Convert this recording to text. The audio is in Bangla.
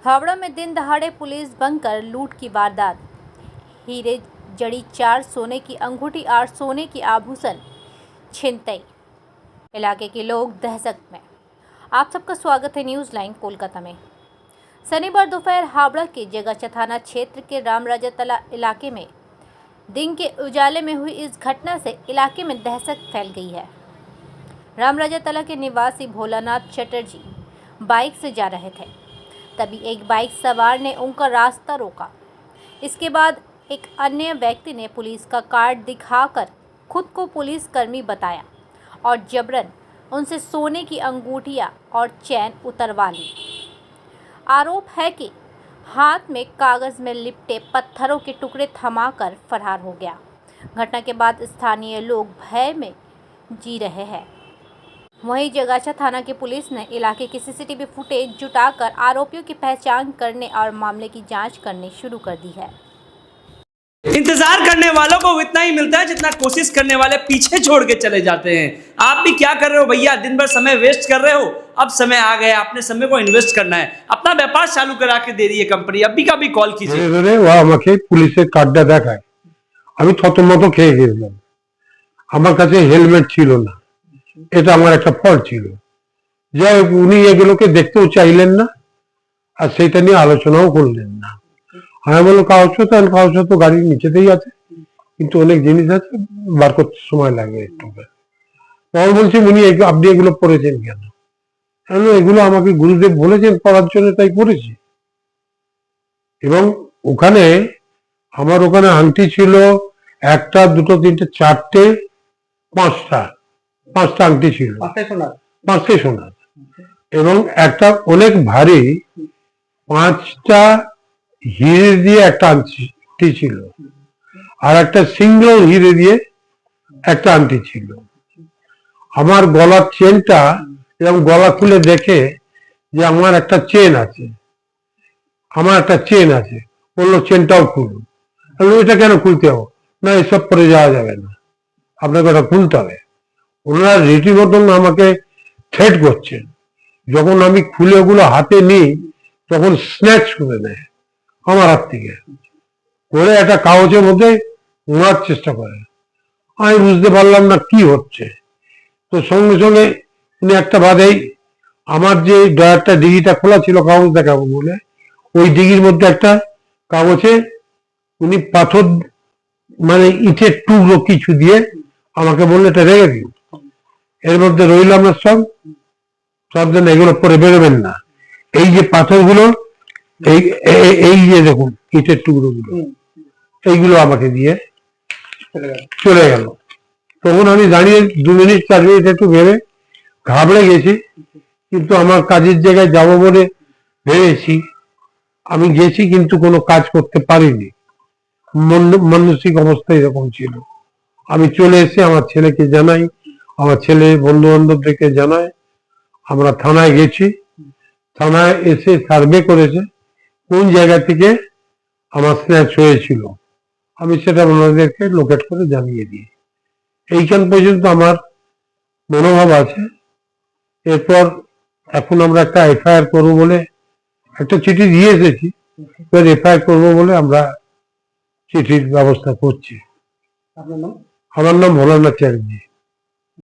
हावड़ा में दिन दहाड़े पुलिस बनकर लूट की वारदात। हीरे जड़ी 4 सोने की अंगूठी 8 सोने की आभूषण छिनतई। इलाके के लोग दहशत में। आप सबका स्वागत है न्यूज़ लाइन कोलकाता में। शनिवार दोपहर हावड़ा के जगाचा थाना क्षेत्र के रामराजा तला इलाके में दिन के उजाले में हुई इस घटना से इलाके में दहशत फैल गई है। रामराजा तला के निवासी भोलानाथ चटर्जी बाइक से जा रहे थे, तभी एक बाइक सवार ने उनका रास्ता रोका। इसके बाद एक अन्य व्यक्ति ने पुलिस का कार्ड दिखाकर खुद को पुलिसकर्मी बताया और जबरन उनसे सोने की अंगूठियां और चैन उतरवा ली। आरोप है कि हाथ में कागज़ में लिपटे पत्थरों के टुकड़े थमाकर फरार हो गया। घटना के बाद स्थानीय लोग भय में जी रहे हैं। वहीं जगाचा थाना की पुलिस ने इलाके की सीसीटीवी फुटेज जुटाकर आरोपियों की पहचान करने और मामले की जांच करनी शुरू कर दी है। इंतजार करने वालों को इतना ही मिलता है जितना कोशिश करने वाले पीछे छोड़ के चले जाते हैं। आप भी क्या कर रहे हो भैया? दिन भर समय वेस्ट कर रहे हो। अब समय आ गया, अपने समय को इन्वेस्ट करना है, अपना व्यापार चालू करा के दे रही है कंपनी। अभी का भी कॉल कीजिए। আমাকে পুলিশের কার্ডটা দেখায়, আমি থতমত খেয়ে গেলাম। আমার কাছে হেলমেট ছিল না, এটা আমার একটা ফল্ট ছিল। যাই হোক, উনি এগুলোকে দেখতেও চাইলেন না আর সেটা নিয়ে আলোচনাও করলেন না। আমি বললাম কাগজপত্র তো গাড়ির নিচেতেই আছে, কিন্তু অনেক জিনিস আছে, বার করতে সময় লাগে একটু। তখন বলছি উনি আপনি এগুলো পড়েছেন কেন? এগুলো আমাকে গুরুদেব বলেছেন পড়ার জন্য, তাই পড়েছি। এবং ওখানে আমার ওখানে আংটি ছিল একটা, দুটো, তিনটে, চারটে, পাঁচটা আংটি ছিল, পাঁচটাই সোনার। এবং একটা অনেক ভারী 5টা হিরে দিয়ে একটা আংটি ছিল, আর একটা সিঙ্গেল হিরে দিয়ে একটা আংটি ছিল। আমার গলার চেনটা, এবং গলা খুলে দেখে যে আমার একটা চেন আছে, বললো চেনটাও খুলুন। এটা কেন খুলতে হবে? না, এসব পরে যাওয়া যাবে না, আপনাকে ওটা খুলতে হবে। ওনারা রীতিমতন আমাকে থ্রেট করছেন। যখন আমি খুলে ওগুলো হাতে নিই তখন স্ন্যাচ করে নেয় আমার হাত থেকে, করে একটা কাগজের মধ্যে নোড়ার চেষ্টা করে। আমি বুঝতে পারলাম না কি হচ্ছে। তো সঙ্গে সঙ্গে উনি একটা বাদেই আমার যে ড্রয়ারটা ডিগিটা খোলা ছিল কাগজ দেখাবো বলে, ওই ডিগির মধ্যে একটা কাগজে উনি পাথর মানে ইটের টুকরো কিছু দিয়ে আমাকে বললে এটা রেখে দিন, এর মধ্যে রইলাম না সব যেন এগুলো পরে বেরোবেন না। এই যে পাথরগুলো, এই যে দেখুন ইটের টুকরো গুলো, এইগুলো আমাকে দিয়ে চলে গেল। তখন আমি দাঁড়িয়ে 2 মিনিট 4 মিনিট একটু ভেবে ঘাবড়ে গেছি, কিন্তু আমার কাজের জায়গায় যাব বলে ভেবেছি। আমি গেছি কিন্তু কোনো কাজ করতে পারিনি, মানসিক অবস্থা এরকম ছিল। আমি চলে এসে আমার ছেলেকে জানাই, আমার ছেলে বন্ধু বান্ধবদেরকে জানায়। আমরা থানায় গেছি, থানায় এসে সার্ভে করেছে কোন জায়গা থেকে আমার স্ন্যাচ হয়েছিল, আমি সেটা ওনাদেরকে লোকেট করে জানিয়ে দিই। এইখান পর্যন্ত আমার মনোভাব আছে। এরপর এখন আমরা একটা এফআইআর করবো বলে একটা চিঠি দিয়ে এসেছি, এবার এফআইআর করবো বলে আমরা চিঠির ব্যবস্থা করছি। আমার নাম ভোলানাথ চ্যাটার্জি।